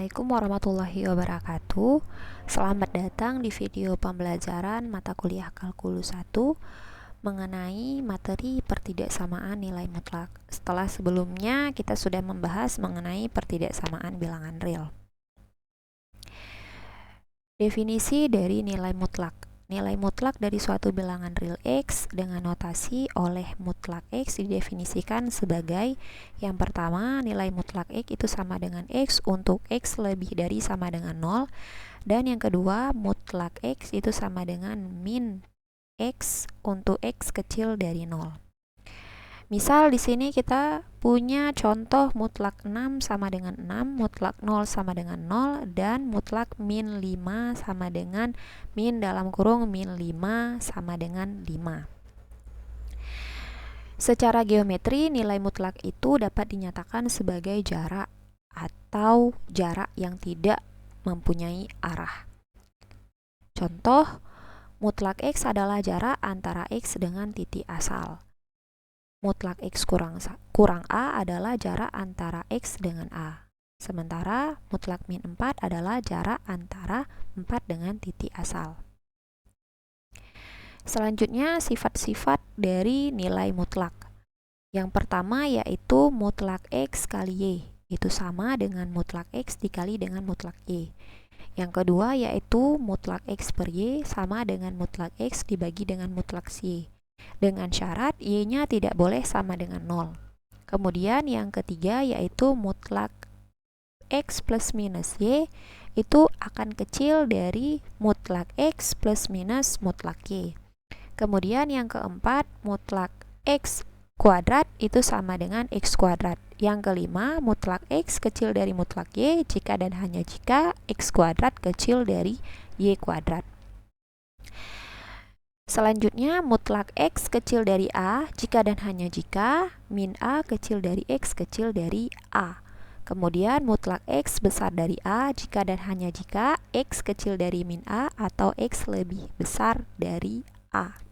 Assalamualaikum warahmatullahi wabarakatuh. Selamat datang di video pembelajaran mata kuliah Kalkulus 1 mengenai materi pertidaksamaan nilai mutlak. Setelah sebelumnya kita sudah membahas mengenai pertidaksamaan bilangan real. Definisi dari nilai mutlak. Nilai mutlak dari suatu bilangan real X dengan notasi oleh mutlak X didefinisikan sebagai yang pertama, nilai mutlak X itu sama dengan X untuk X lebih dari sama dengan 0, dan yang kedua, mutlak X itu sama dengan min X untuk X kecil dari 0. Misal di sini kita punya contoh mutlak 6 sama dengan 6, mutlak 0 sama dengan 0, dan mutlak min 5 sama dengan min dalam kurung min 5 sama dengan 5. Secara geometri, nilai mutlak itu dapat dinyatakan sebagai jarak atau jarak yang tidak mempunyai arah. Contoh, mutlak X adalah jarak antara X dengan titik asal. Mutlak X kurang A adalah jarak antara X dengan A. Sementara mutlak min 4 adalah jarak antara 4 dengan titik asal. Selanjutnya, sifat-sifat dari nilai mutlak. Yang pertama yaitu mutlak X kali Y. Itu sama dengan mutlak X dikali dengan mutlak Y. Yang kedua yaitu mutlak X per Y sama dengan mutlak X dibagi dengan mutlak Y. Dengan syarat Y-nya tidak boleh sama dengan 0. Kemudian yang ketiga yaitu mutlak X plus minus Y itu akan kecil dari mutlak X plus minus mutlak Y. Kemudian yang keempat, mutlak X kuadrat itu sama dengan X kuadrat. Yang kelima, mutlak X kecil dari mutlak Y jika dan hanya jika X kuadrat kecil dari Y kuadrat. Selanjutnya, mutlak X kecil dari A jika dan hanya jika min A kecil dari X kecil dari A. Kemudian, mutlak X besar dari A jika dan hanya jika X kecil dari min A atau X lebih besar dari A.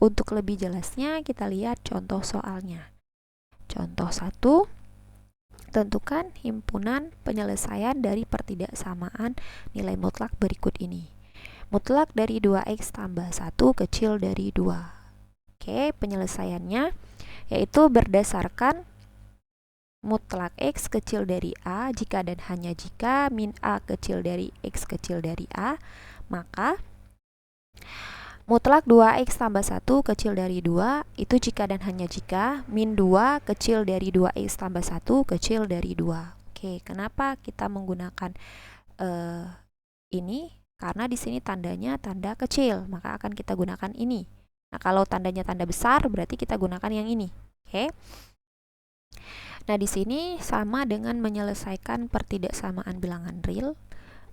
Untuk lebih jelasnya, kita lihat contoh soalnya. Contoh 1, tentukan himpunan penyelesaian dari pertidaksamaan nilai mutlak berikut ini. Mutlak dari 2x tambah 1 kecil dari 2. Oke, penyelesaiannya yaitu berdasarkan mutlak x kecil dari A jika dan hanya jika min A kecil dari x kecil dari A, maka mutlak 2x tambah 1 kecil dari 2 itu jika dan hanya jika min 2 kecil dari 2x tambah 1 kecil dari 2. Oke, kenapa kita menggunakan ini? Karena di sini tandanya tanda kecil, maka akan kita gunakan ini. Nah, kalau tandanya tanda besar, berarti kita gunakan yang ini. Oke. Nah, di sini sama dengan menyelesaikan pertidaksamaan bilangan real.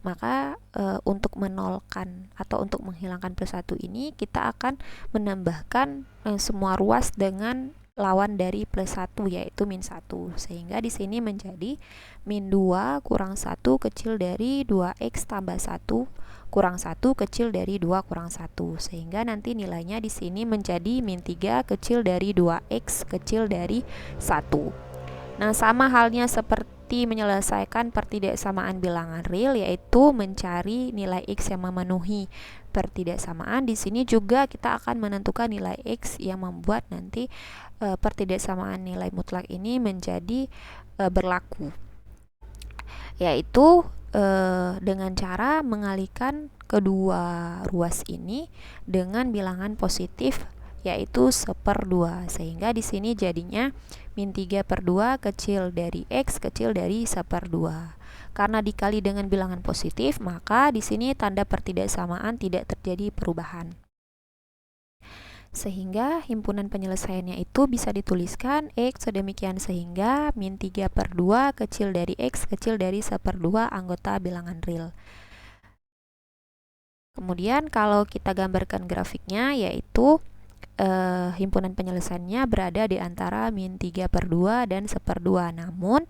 Maka untuk menolkan atau untuk menghilangkan plus 1 ini, kita akan menambahkan semua ruas dengan lawan dari plus 1 yaitu min 1. Sehingga di sini menjadi min 2 kurang 1 kecil dari 2x tambah 1 kurang 1 kecil dari 2 kurang 1. Sehingga nanti nilainya di sini menjadi min 3 kecil dari 2x kecil dari 1. Nah, sama halnya seperti menyelesaikan pertidaksamaan bilangan real yaitu mencari nilai x yang memenuhi pertidaksamaan. Di sini juga kita akan menentukan nilai x yang membuat nanti pertidaksamaan nilai mutlak ini menjadi berlaku. Yaitu dengan cara mengalihkan kedua ruas ini dengan bilangan positif yaitu 1/2, sehingga di sini jadinya min 3/2 kecil dari x kecil dari 1/2. Karena dikali dengan bilangan positif, maka di sini tanda pertidaksamaan tidak terjadi perubahan. Sehingga himpunan penyelesaiannya itu bisa dituliskan X sedemikian sehingga min 3/2 kecil dari X kecil dari 1/2 anggota bilangan real. Kemudian kalau kita gambarkan grafiknya yaitu himpunan penyelesaiannya berada di antara min 3/2 dan 1/2. Namun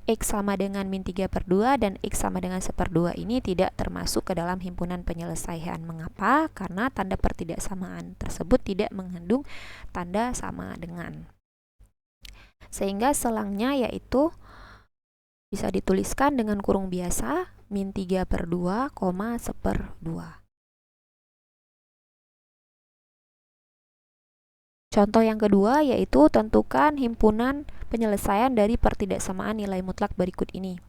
X sama dengan min 3/2 dan X sama dengan 1/2 ini tidak termasuk ke dalam himpunan penyelesaian. Mengapa? Karena tanda pertidaksamaan tersebut tidak mengandung tanda sama dengan. Sehingga selangnya yaitu bisa dituliskan dengan kurung biasa, min 3/2, 1/2. Contoh yang kedua yaitu tentukan himpunan penyelesaian dari pertidaksamaan nilai mutlak berikut ini.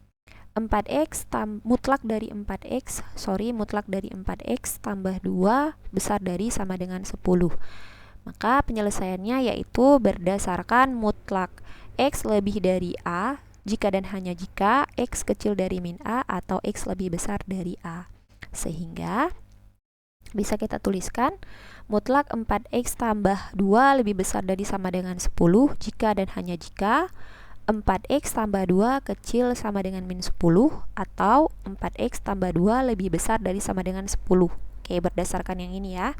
4x mutlak dari 4x tambah 2 besar dari sama dengan 10. Maka penyelesaiannya yaitu berdasarkan mutlak x lebih dari a jika dan hanya jika x kecil dari min a atau x lebih besar dari a. Sehingga bisa kita tuliskan mutlak 4x tambah 2 lebih besar dari sama dengan 10 jika dan hanya jika 4x tambah 2 kecil sama dengan min 10 atau 4x tambah 2 lebih besar dari sama dengan 10. Oke, berdasarkan yang ini ya.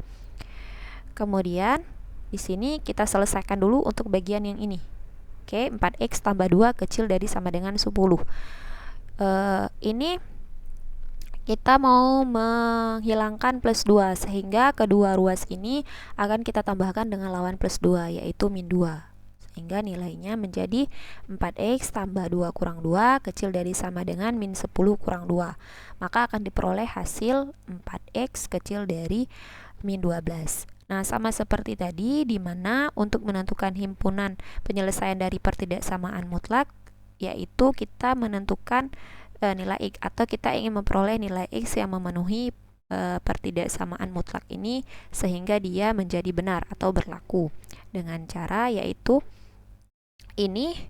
Kemudian di sini kita selesaikan dulu untuk bagian yang ini. Oke, 4x tambah 2 kecil dari sama dengan 10. Ini kita mau menghilangkan plus 2 sehingga kedua ruas ini akan kita tambahkan dengan lawan plus 2 yaitu min 2. Sehingga nilainya menjadi 4x tambah 2 kurang 2 kecil dari sama dengan min 10 kurang 2. Maka akan diperoleh hasil 4x kecil dari min 12. Nah, sama seperti tadi di mana untuk menentukan himpunan penyelesaian dari pertidaksamaan mutlak yaitu kita menentukan nilai x atau kita ingin memperoleh nilai x yang memenuhi pertidaksamaan mutlak ini sehingga dia menjadi benar atau berlaku dengan cara yaitu ini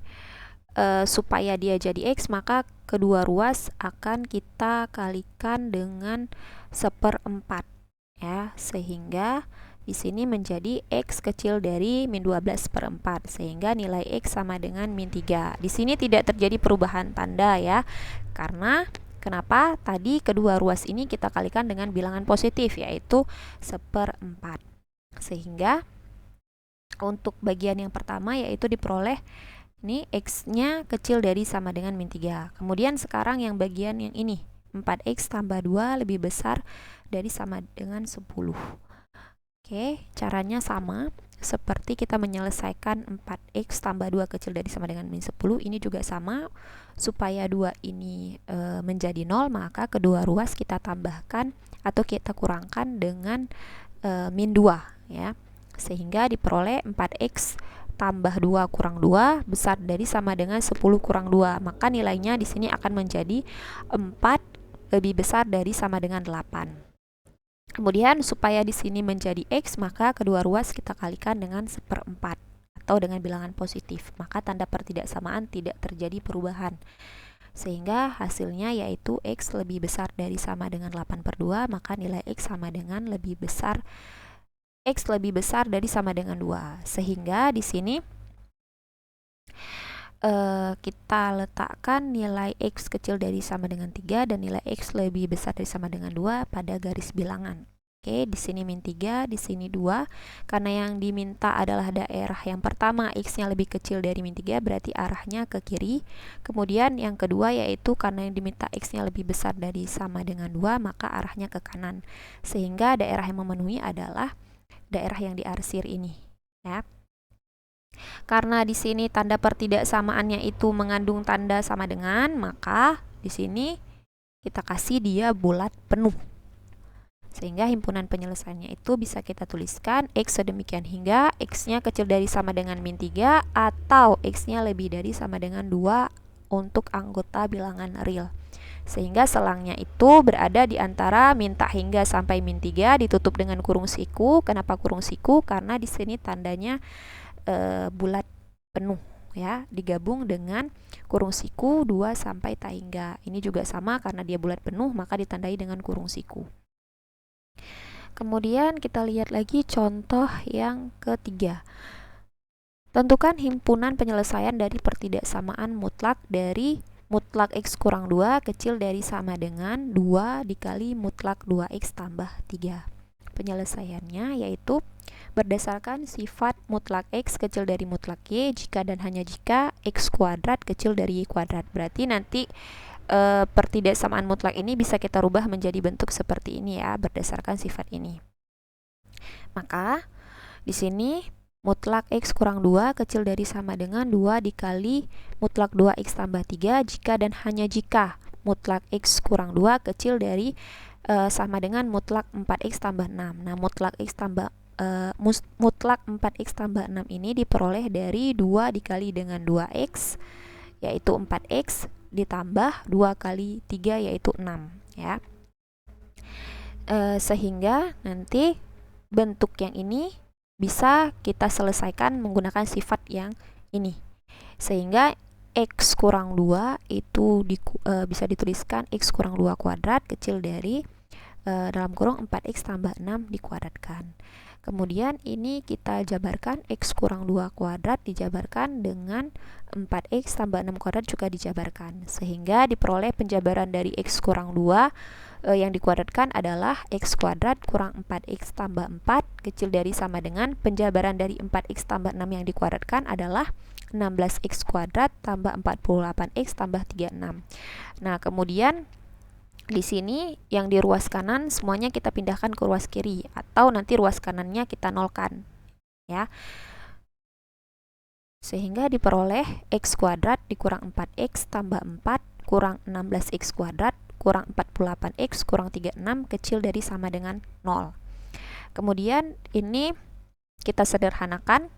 supaya dia jadi x maka kedua ruas akan kita kalikan dengan 1/4 ya, sehingga di sini menjadi x kecil dari min 12/4 sehingga nilai x sama dengan min 3. Di sini tidak terjadi perubahan tanda ya. Karena kenapa? Tadi kedua ruas ini kita kalikan dengan bilangan positif yaitu 1/4. Sehingga untuk bagian yang pertama yaitu diperoleh ini x-nya kecil dari sama dengan min 3. Kemudian sekarang yang bagian yang ini 4x tambah 2 lebih besar dari sama dengan 10. Oke, caranya sama seperti kita menyelesaikan 4x tambah 2 kecil dari sama dengan min 10. Ini juga sama. Supaya 2 ini menjadi 0, maka kedua ruas kita tambahkan atau kita kurangkan dengan min 2 ya. Sehingga diperoleh 4x tambah 2 kurang 2 besar dari sama dengan 10 kurang 2. Maka nilainya di sini akan menjadi 4 lebih besar dari sama dengan 8. Kemudian supaya di sini menjadi x, maka kedua ruas kita kalikan dengan 1/4 atau dengan bilangan positif. Maka tanda pertidaksamaan tidak terjadi perubahan. Sehingga hasilnya yaitu x lebih besar dari sama dengan 8/2, maka nilai x sama dengan lebih besar x lebih besar dari sama dengan 2. Sehingga di sini kita letakkan nilai x kecil dari sama dengan 3 dan nilai x lebih besar dari sama dengan 2 pada garis bilangan. Oke, di sini min 3, di sini 2. Karena yang diminta adalah daerah yang pertama x-nya lebih kecil dari min 3, berarti arahnya ke kiri. Kemudian yang kedua yaitu karena yang diminta x-nya lebih besar dari sama dengan 2, maka arahnya ke kanan. Sehingga daerah yang memenuhi adalah daerah yang diarsir ini, ya. Karena di sini tanda pertidaksamaannya itu mengandung tanda sama dengan, maka di sini kita kasih dia bulat penuh. Sehingga himpunan penyelesaiannya itu bisa kita tuliskan x sedemikian hingga x-nya kecil dari sama dengan min 3 atau x-nya lebih dari sama dengan 2 untuk anggota bilangan real. Sehingga selangnya itu berada di antara min tak hingga sampai min 3 ditutup dengan kurung siku. Kenapa kurung siku? Karena di sini tandanya bulat penuh ya, digabung dengan kurung siku 2 sampai tak hingga. Ini juga sama karena dia bulat penuh maka ditandai dengan kurung siku. Kemudian kita lihat lagi contoh yang ketiga. Tentukan himpunan penyelesaian dari pertidaksamaan mutlak dari mutlak x kurang 2 kecil dari sama dengan 2 dikali mutlak 2x tambah 3. Penyelesaiannya yaitu berdasarkan sifat mutlak x kecil dari mutlak y jika dan hanya jika x kuadrat kecil dari y kuadrat. Berarti nanti pertidaksamaan mutlak ini bisa kita rubah menjadi bentuk seperti ini ya, berdasarkan sifat ini. Maka di sini mutlak X kurang 2 kecil dari sama dengan 2 dikali mutlak 2X tambah 3 jika dan hanya jika mutlak X kurang 2 kecil dari sama dengan mutlak 4X tambah 6. Nah, mutlak 4X tambah 6 ini diperoleh dari 2 dikali dengan 2X, yaitu 4X, ditambah 2 kali 3, yaitu 6. Ya. Sehingga nanti bentuk yang ini bisa kita selesaikan menggunakan sifat yang ini. Sehingga X kurang 2 itu bisa dituliskan X kurang 2 kuadrat kecil dari dalam kurung 4X tambah 6 dikuadratkan. Kemudian ini kita jabarkan, X kurang 2 kuadrat dijabarkan dengan 4X tambah 6 kuadrat juga dijabarkan. Sehingga diperoleh penjabaran dari X kurang 2 yang dikuadratkan adalah X kuadrat kurang 4X tambah 4 kecil dari sama dengan penjabaran dari 4X tambah 6 yang dikuadratkan adalah 16X kuadrat tambah 48X tambah 36. Nah, kemudian di sini yang di ruas kanan semuanya kita pindahkan ke ruas kiri, atau nanti ruas kanannya kita nolkan, ya. Sehingga diperoleh X kuadrat dikurang 4X tambah 4 kurang 16X kuadrat kurang 48X kurang 36 kecil dari sama dengan 0. Kemudian ini kita sederhanakan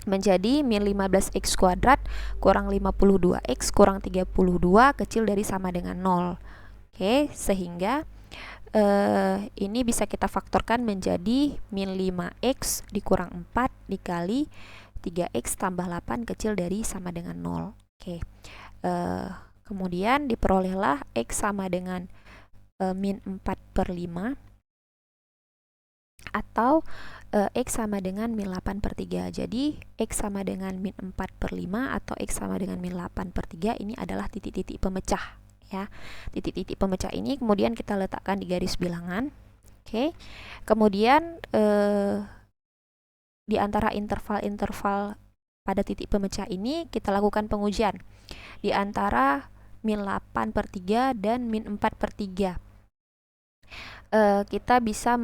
menjadi min 15X kuadrat kurang 52X kurang 32 kecil dari sama dengan 0. Oke, sehingga ini bisa kita faktorkan menjadi min 5X dikurang 4 dikali 3X tambah 8 kecil dari sama dengan 0. Oke, kemudian diperolehlah X sama dengan min 4/5 atau X sama dengan min 8/3. Jadi X sama dengan min 4/5 atau X sama dengan min 8/3 ini adalah titik-titik pemecah, ya. Titik-titik pemecah ini kemudian kita letakkan di garis bilangan. Oke. Kemudian di antara interval-interval pada titik pemecah ini kita lakukan pengujian di antara min 8/3 dan min 4/3. Kita bisa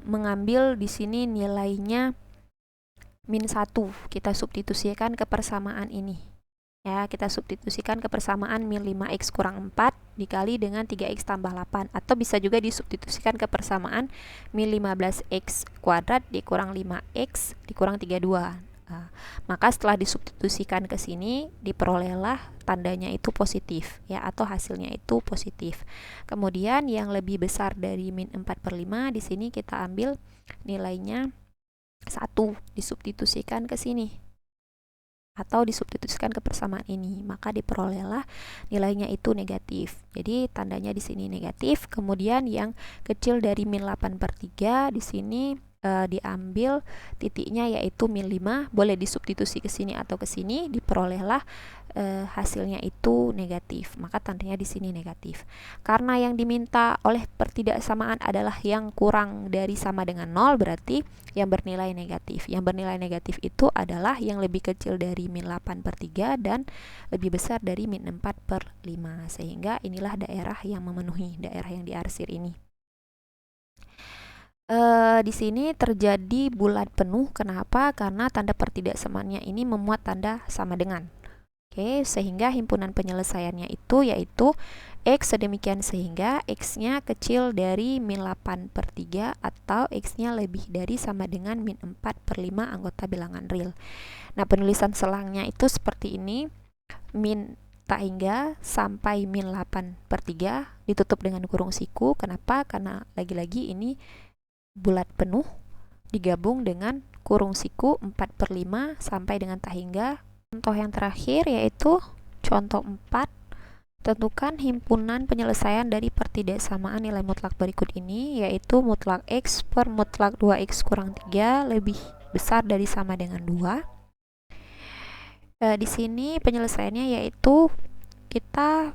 mengambil di sini nilainya min 1. Kita substitusikan ke persamaan ini. Ya, kita substitusikan ke persamaan min 5X kurang 4 dikali dengan 3X tambah 8. Atau bisa juga disubstitusikan ke persamaan min 15X kuadrat dikurang 5X dikurang 32. Maka setelah disubstitusikan ke sini diperolehlah tandanya itu positif, ya, atau hasilnya itu positif. Kemudian yang lebih besar dari min 4/5 di sini kita ambil nilainya 1, disubstitusikan ke sini atau disubstitusikan ke persamaan ini, maka diperolehlah nilainya itu negatif. Jadi tandanya di sini negatif. Kemudian yang kecil dari min 8/3 di sini diambil titiknya yaitu min 5, boleh disubstitusi ke sini atau ke sini, diperolehlah hasilnya itu negatif, maka tandanya di sini negatif. Karena yang diminta oleh pertidaksamaan adalah yang kurang dari sama dengan 0, berarti yang bernilai negatif. Yang bernilai negatif itu adalah yang lebih kecil dari min 8/3 dan lebih besar dari min 4/5, sehingga inilah daerah yang memenuhi, daerah yang diarsir ini. Di sini terjadi bulat penuh. Kenapa? Karena tanda pertidaksamaannya ini memuat tanda sama dengan. Oke, sehingga himpunan penyelesaiannya itu yaitu X sedemikian sehingga X-nya kecil dari min 8/3 atau X-nya lebih dari sama dengan min 4/5 anggota bilangan real. Nah, penulisan selangnya itu seperti ini. Min tak hingga sampai min 8/3 ditutup dengan kurung siku. Kenapa? Karena lagi-lagi ini bulat penuh digabung dengan kurung siku 4/5 sampai dengan tak hingga. Contoh yang terakhir yaitu contoh 4. Tentukan himpunan penyelesaian dari pertidaksamaan nilai mutlak berikut ini, yaitu mutlak X per mutlak 2X kurang 3 lebih besar dari sama dengan 2. Di sini penyelesaiannya yaitu kita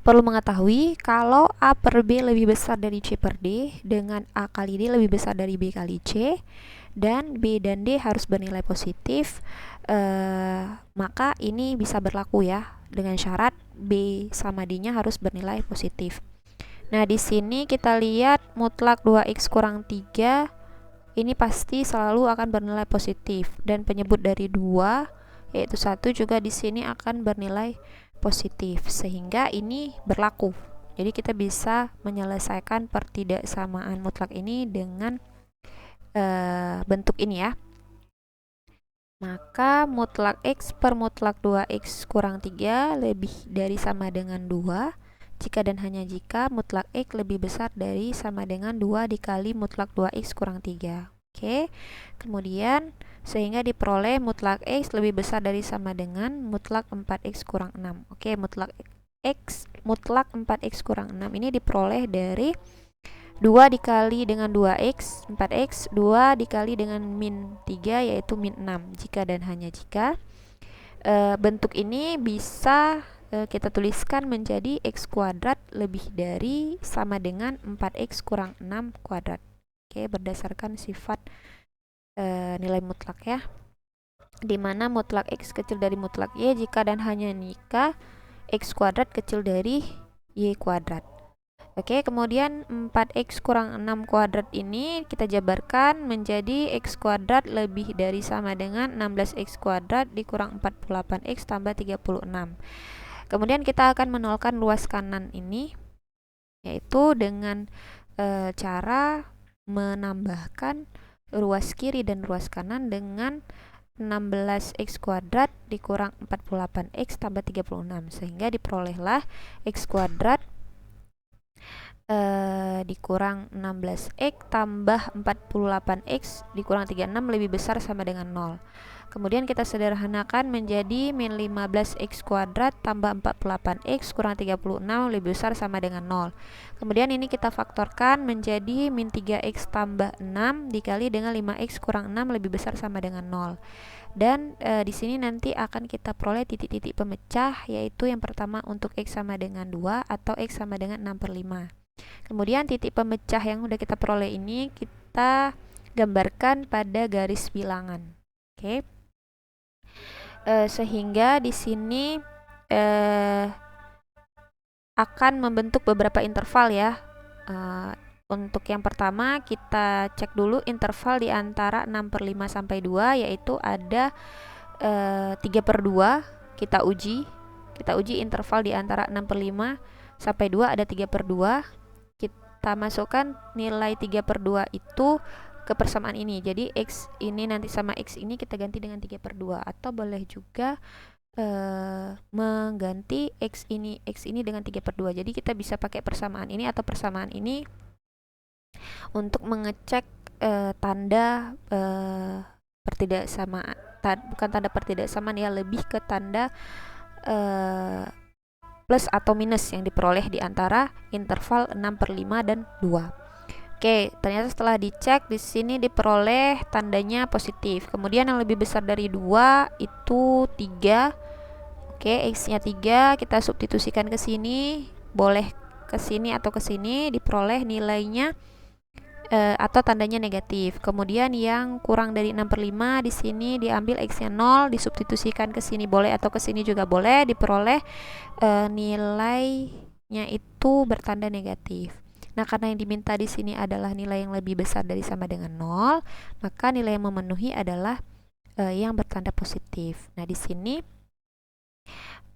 perlu mengetahui kalau A per B lebih besar dari C per D dengan A kali D lebih besar dari B kali C dan B dan D harus bernilai positif, maka ini bisa berlaku, ya, dengan syarat B sama D-nya harus bernilai positif. Nah, di sini kita lihat mutlak 2X kurang 3 ini pasti selalu akan bernilai positif, dan penyebut dari 2 yaitu 1 juga di sini akan bernilai positif, sehingga ini berlaku. Jadi kita bisa menyelesaikan pertidaksamaan mutlak ini dengan bentuk ini ya. Maka mutlak X per mutlak 2X kurang 3 lebih dari sama dengan 2 jika dan hanya jika mutlak X lebih besar dari sama dengan 2 dikali mutlak 2X kurang 3. Oke, kemudian sehingga diperoleh mutlak X lebih besar dari sama dengan mutlak 4X kurang 6. Oke, mutlak 4X kurang 6 ini diperoleh dari 2 dikali dengan 2X, 4X, 2 dikali dengan min 3 yaitu min 6. Jika dan hanya jika bentuk ini bisa kita tuliskan menjadi X kuadrat lebih dari sama dengan 4X kurang 6 kuadrat. Oke, berdasarkan sifat nilai mutlak ya, dimana mutlak X kecil dari mutlak Y jika dan hanya jika X kuadrat kecil dari Y kuadrat. Oke, kemudian 4X kurang 6 kuadrat ini kita jabarkan menjadi X kuadrat lebih dari sama dengan 16X kuadrat dikurang 48X tambah 36. Kemudian kita akan menolkan luas kanan ini, yaitu dengan cara menambahkan ruas kiri dan ruas kanan dengan 16X kuadrat dikurang 48X tambah 36, sehingga diperolehlah X kuadrat dikurang 16X tambah 48X dikurang 36 lebih besar sama dengan 0. Kemudian kita sederhanakan menjadi min 15X kuadrat tambah 48X kurang 36 lebih besar sama dengan 0. Kemudian ini kita faktorkan menjadi min 3X tambah 6 dikali dengan 5X kurang 6 lebih besar sama dengan 0. Dan di sini nanti akan kita peroleh titik-titik pemecah, yaitu yang pertama untuk X sama dengan 2 atau X sama dengan 6/5. Kemudian titik pemecah yang udah kita peroleh ini kita gambarkan pada garis bilangan. Oke. Sehingga di sini akan membentuk beberapa interval ya. Untuk yang pertama kita cek dulu interval di antara 6/5 sampai 2, yaitu ada 3/2. Kita uji interval di antara 6/5 sampai 2 ada 3/2. Kita masukkan nilai 3/2 itu ke persamaan ini. Jadi X ini nanti sama X ini kita ganti dengan 3/2, atau boleh juga mengganti X ini dengan 3/2. Jadi kita bisa pakai persamaan ini atau persamaan ini untuk mengecek tanda pertidaksamaan. Bukan tanda pertidaksamaan ya, lebih ke tanda plus atau minus yang diperoleh di antara interval 6/5 dan 2. Oke, ternyata setelah dicek di sini diperoleh tandanya positif. Kemudian yang lebih besar dari 2 itu 3. Oke, X-nya 3 kita substitusikan ke sini, boleh ke sini atau ke sini, diperoleh nilainya atau tandanya negatif. Kemudian yang kurang dari 6/5 di sini diambil X-nya 0, disubstitusikan ke sini boleh atau ke sini juga boleh, diperoleh nilainya itu bertanda negatif. Nah, karena yang diminta di sini adalah nilai yang lebih besar dari sama dengan 0, maka nilai yang memenuhi adalah yang bertanda positif. Nah, di sini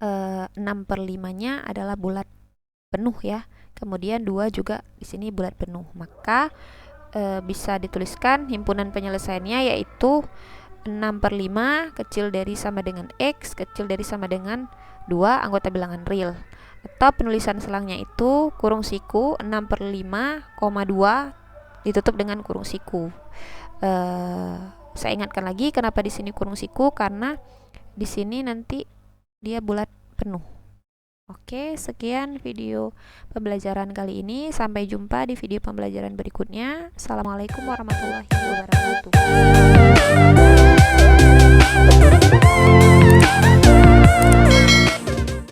6/5-nya adalah bulat penuh ya. Kemudian 2 juga di sini bulat penuh. Maka bisa dituliskan himpunan penyelesaiannya yaitu 6/5 kecil dari sama dengan X kecil dari sama dengan 2 anggota bilangan real. Atau penulisan selangnya itu kurung siku 6/5,2 ditutup dengan kurung siku. Saya ingatkan lagi kenapa di sini kurung siku, karena di sini nanti dia bulat penuh. Oke, sekian video pembelajaran kali ini. Sampai jumpa di video pembelajaran berikutnya. Assalamualaikum warahmatullahi wabarakatuh.